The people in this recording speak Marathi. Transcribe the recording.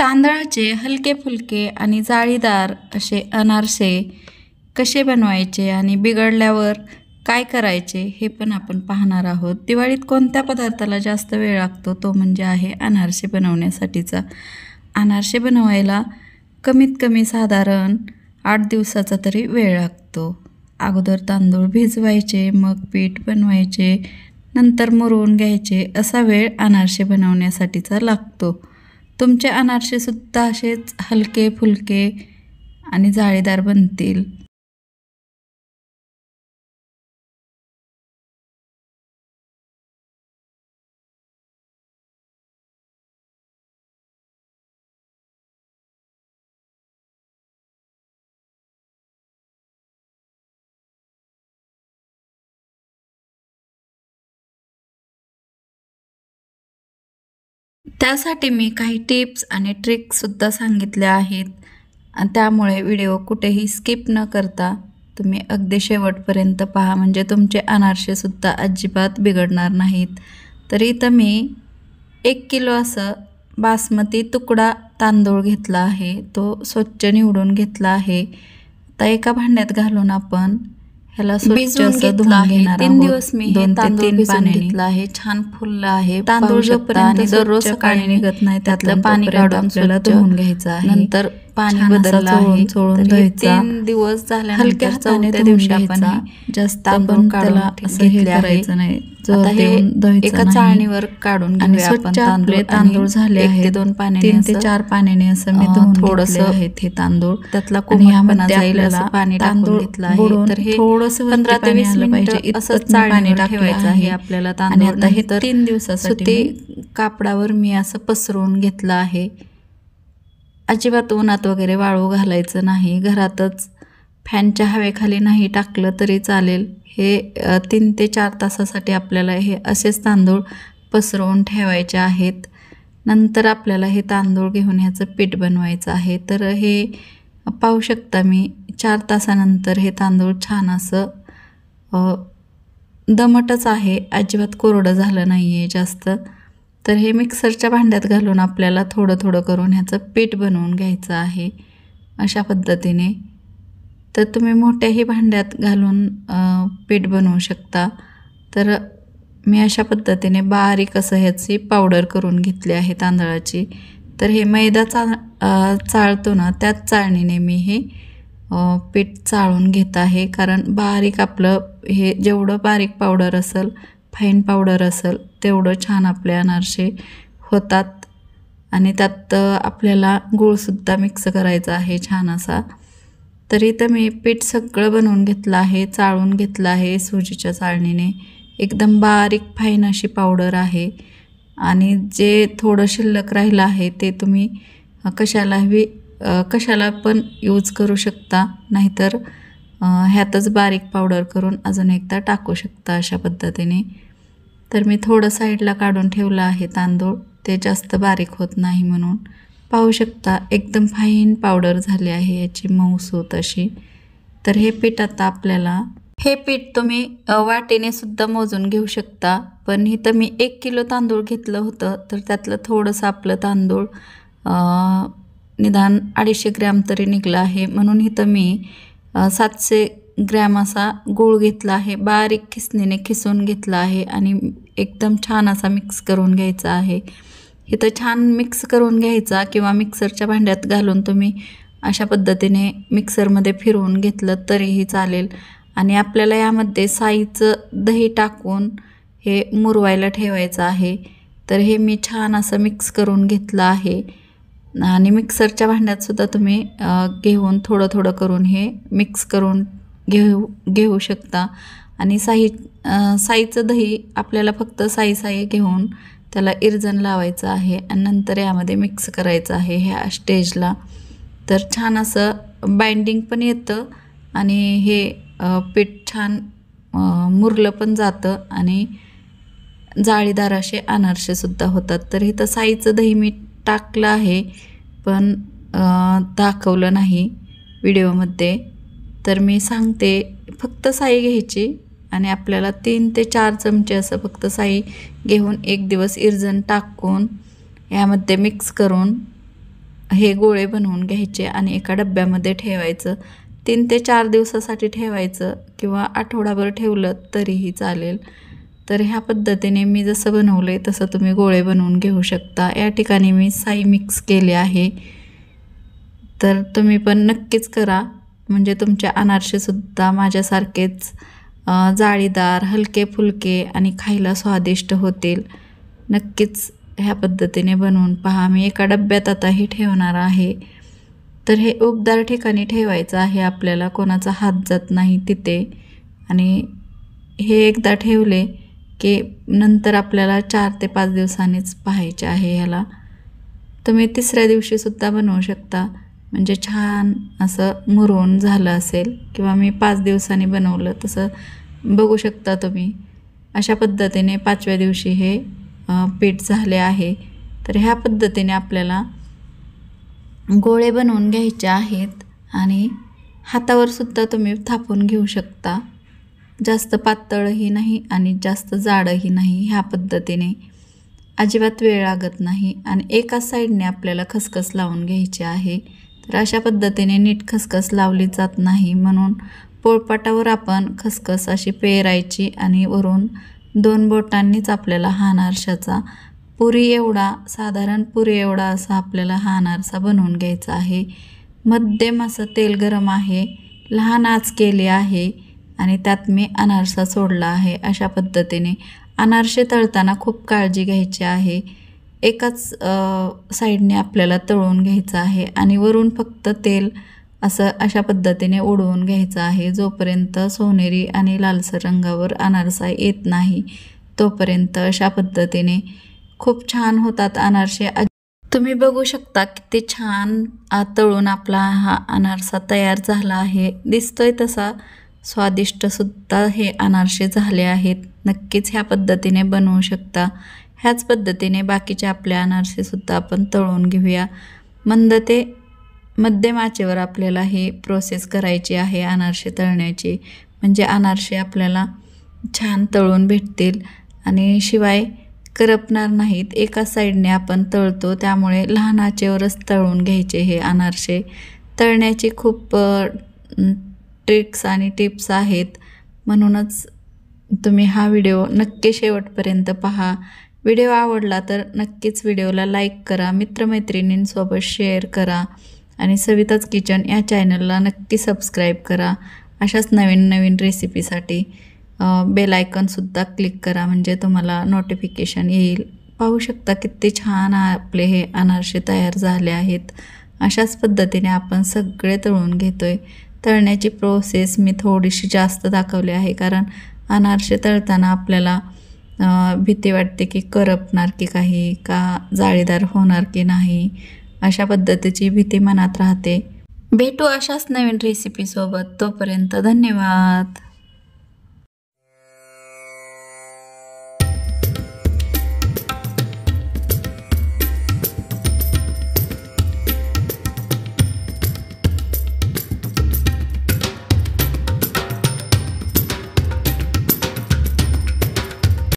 तांदळाचे हलके फुलके आणि जाळीदार असे अनारसे कसे बनवायचे आणि बिघडल्यावर काय करायचे हे पण आपण पाहणार आहोत. दिवाळीत कोणत्या पदार्थाला जास्त वेळ लागतो तो म्हणजे आहे अनारसे बनवण्यासाठीचा. अनारसे बनवायला कमीत कमी साधारण 8 दिवसाचा तरी वेळ लागतो. अगोदर तांदूळ भिजवायचे, मग पीठ बनवायचे, नंतर मुरवून घ्यायचे. असा वेळ अनारसे बनवण्यासाठीचा लागतो. तुमचे अनारसेसुद्धा असेच हलके फुलके आणि जाळीदार बनतील. त्यासाठी मी काही टिप्स आणि ट्रिक्ससुद्धा सांगितल्या आहेत आणि त्यामुळे व्हिडिओ कुठेही स्किप न करता तुम्ही अगदी शेवटपर्यंत पहा, म्हणजे तुमचे अनारसेसुद्धा अजिबात बिघडणार नाहीत. तर इथं मी 1 किलो असं बासमती तुकडा तांदूळ घेतला आहे. तो स्वच्छ निवडून घेतला आहे. आता एका भांड्यात घालून आपण ह्याला स्वच्छ असं धुवून घेणार आहोत. 3 दिवस मी हे तांदूळ भिजवून घेतलं आहे. छान फुललं आहे. तांदूळ जोपर्यंत दररोज पाणी निघत नाही त्यातलं पाणी काढून आपल्याला धुवून घ्यायचं आहे. नंतर पाणी बदललं आहे, चोळून धुवायचं. 3 दिवस झाल्यानंतर हलक्या हाताने दिवशी आपण जास्त आपण त्याला असं हे करायचं नाही. आता हे एका चाळणीवर काढून घेऊया आपण. तांदूळ झाले आहेत 2 पाण्याने, 3 ते 4 पाण्याने असं मी धुवून थोडंसं आहेत हे तांदूळ. त्यातला कोमटपणा जाईल असं पाणी टाकून घेतलं आहे. तर हे 15 ते 20 मिनिटं असं चाळणीवर ठेवायचं आहे आपल्याला तांदूळ. आता हे 3 दिवसासाठी कापडावर मी असं पसरवून घेतलं आहे. अजिबात उन्हात वगैरे वाळू घालायचं नाही. घरातच फॅनच्या हवेखाली नाही टाकलं तरी चालेल. हे 3 ते 4 तासासाठी आपल्याला हे असेच तांदूळ पसरवून ठेवायचे आहेत. नंतर आपल्याला हे तांदूळ घेऊन ह्याचं पीठ बनवायचं आहे. तर हे पाहू शकता मी 4 तासानंतर हे तांदूळ छान असं दमटच आहे, अजिबात कोरडं झालं नाही आहे जास्त. तर हे मिक्सरच्या भांड्यात घालून आपल्याला थोडं थोडं करून ह्याचं पीठ बनवून घ्यायचं आहे अशा पद्धतीने. तर तुम्ही मोठ्याही भांड्यात घालून पीठ बनवू शकता. तर मी अशा पद्धतीने बारीक असं ह्याची पावडर करून घेतली आहे तांदळाची. तर हे मैदा चाळतो ना त्याच चाळणीने मी हे पीठ चाळून घेत आहे. कारण बारीक आपलं हे जेवढं बारीक पावडर असेल, फाईन पावडर असेल, तेवढं छान आपले अनारसे होतात. आणि त्यात आपल्याला गूळसुद्धा मिक्स करायचा आहे छान असा. तर इथं मी पीठ सगळं बनवून घेतलं आहे, चाळून घेतलं आहे सुजीच्या चाळणीने. एकदम बारीक फाईन अशी पावडर आहे. आणि जे थोडं शिल्लक राहिलं आहे ते तुम्ही कशाला पण यूज करू शकता, नाहीतर ह्यातच बारीक पावडर करून अजून एकदा टाकू शकता अशा पद्धतीने. तर मी थोडं साईडला काढून ठेवलं आहे तांदूळ, ते जास्त बारीक होत नाही म्हणून. पाहू शकता एकदम फाईन पावडर झाली आहे याची, मऊसूत अशी. तर हे पीठ आता आपल्याला, हे पीठ तुम्ही वाटीने सुद्धा मोजून घेऊ शकता. पण इथं मी 1 किलो तांदूळ घेतलं होतं, तर त्यातलं थोडंसं आपलं तांदूळ निदान 250 ग्रॅम तरी निघलं आहे. म्हणून इथं मी 700 ग्रॅम असा गूळ घेतला आहे. बारीक खिसणीने खिसून घेतला आहे आणि एकदम छान असा मिक्स करून घ्यायचा आहे. इथं छान मिक्स करून घ्यायचा, किंवा मिक्सरच्या भांड्यात घालून तुम्ही अशा पद्धतीने मिक्सरमध्ये फिरवून घेतलं तरीही चालेल. आणि आपल्याला यामध्ये साईचं दही टाकून हे मुरवायला ठेवायचं आहे. तर हे मी छान असं मिक्स करून घेतलं आहे. आणि मिक्सरच्या भांड्यातसुद्धा तुम्ही घेऊन थोडं थोडं करून हे मिक्स करून घेऊ शकता. आणि साईचं दही आपल्याला फक्त साई घेऊन त्याला इरजण लावायचं आहे आणि नंतर यामध्ये मिक्स करायचं आहे ह्या स्टेजला. तर छान असं बाइंडिंग पण येतं आणि हे पीठ छान मुरलं पण जातं आणि जाळीदार असे अनारसेसुद्धा होतात. तर इथं साईचं दही मी टाकलं आहे, पण दाखवलं नाही व्हिडिओमध्ये. तर मी सांगते, फक्त साई घ्यायची आणि आपल्याला 3 ते 4 चमचे असं फक्त साई घेऊन 1 दिवस इरजण टाकून यामध्ये मिक्स करून हे गोळे बनवून घ्यायचे आणि एका डब्यामध्ये ठेवायचं. 3 ते 4 दिवसासाठी ठेवायचं किंवा आठवडाभर ठेवलं तरीही चालेल. तर ह्या पद्धतीने मी जसं बनवलं आहे तसं तुम्ही गोळे बनवून घेऊ शकता. या ठिकाणी मी साई मिक्स केले आहे. तर तुम्ही पण नक्कीच करा, म्हणजे तुमचे अनारसेसुद्धा माझ्यासारखेच जाळीदार, हलके फुलके आणि खायला स्वादिष्ट होतील. नक्कीच ह्या पद्धतीने बनवून पहा. मी एका डब्यात आता हे ठेवणार आहे. तर हे उबदार ठिकाणी ठेवायचं आहे आपल्याला, कोणाचा हात जात नाही तिथे. आणि हे एकदा ठेवले की नंतर आपल्याला 4 ते 5 दिवसांनीच पाहायचे आहे ह्याला. तुम्ही 3ऱ्या दिवशीसुद्धा बनवू शकता, म्हणजे छान असं मुरून झालं असेल. किंवा मी 5 दिवसांनी बनवलं तसं बघू शकता तुम्ही. अशा पद्धतीने 5व्या दिवशी हे पीठ झाले आहे. तर ह्या पद्धतीने आपल्याला गोळे बनवून घ्यायचे आहेत आणि हातावरसुद्धा तुम्ही थापून घेऊ शकता. जास्त पातळही नाही आणि जास्त जाडही नाही. ह्या पद्धतीने अजिबात वेळ लागत नाही. आणि एकाच साईडने आपल्याला खसखस लावून घ्यायची आहे. तर अशा पद्धतीने नीट खसखस लावली जात नाही, म्हणून पोळपाटावर आपण खसखस अशी पेरायची आणि वरून 2 बोटांनीच आपल्याला हा अनारशाचा पुरी एवढा, साधारण पुरी एवढा असा आपल्याला हा अनारसा बनवून घ्यायचा आहे. मध्यम असं तेल गरम आहे, लहान आच केली आहे आणि त्यात मी अनारसा सोडला आहे. अशा पद्धतीने अनारसे तळताना खूप काळजी घ्यायची आहे. एकाच साईडने आपल्याला तळून घ्यायचं आहे आणि वरून फक्त तेल असं अशा पद्धतीने उडवून घ्यायचं आहे. जोपर्यंत सोनेरी आणि लालसर रंगावर अनारसा येत नाही तोपर्यंत अशा पद्धतीने खूप छान होतात अनारसे. तुम्ही बघू शकता किती छान तळून आपला हा अनारसा तयार झाला आहे. दिसतोय तसा स्वादिष्टसुद्धा हे अनारसे झाले आहेत. नक्कीच ह्या पद्धतीने बनवू शकता. ह्याच पद्धतीने बाकीचे आपले अनारसेसुद्धा आपण तळून घेऊया. मंद ते मध्यम आचेवर आपल्याला ही प्रोसेस करायची आहे अनारसे तळण्याची, म्हणजे अनारसे आपल्याला छान तळून भेटतील आणि शिवाय करपणार नाहीत. एका साईडने आपण तळतो त्यामुळे लहान आचेवरच तळून घ्यायचे हे अनारसे. तळण्याची खूप ट्रिक्स आणि टिप्स आहेत, म्हणूनच तुम्ही हा व्हिडिओ नक्की शेवटपर्यंत पहा. व्हिडिओ आवडला तर नक्कीच व्हिडिओला लाईक करा, मित्रमैत्रिणींसोबत शेअर करा आणि सविताज किचन या चॅनलला नक्की सबस्क्राईब करा. अशाच नवीन नवीन रेसिपीसाठी बेल आयकॉनसुद्धा क्लिक करा, म्हणजे तुम्हाला नोटिफिकेशन येईल. पाहू शकता किती छान आपले हे अनारसे तयार झाले आहेत. अशाच पद्धतीने आपण सगळे तळून घेतोय. तळण्याची प्रोसेस मी थोडीशी जास्त दाखवली आहे, कारण अनारसे तळताना आपल्याला भीती वाटते की करपणार की काही, का जाळीदार होणार की नाही, अशा पद्धतीची भीती मनात राहते. भेटू अशाच नवीन रेसिपीसोबत. तोपर्यंत धन्यवाद.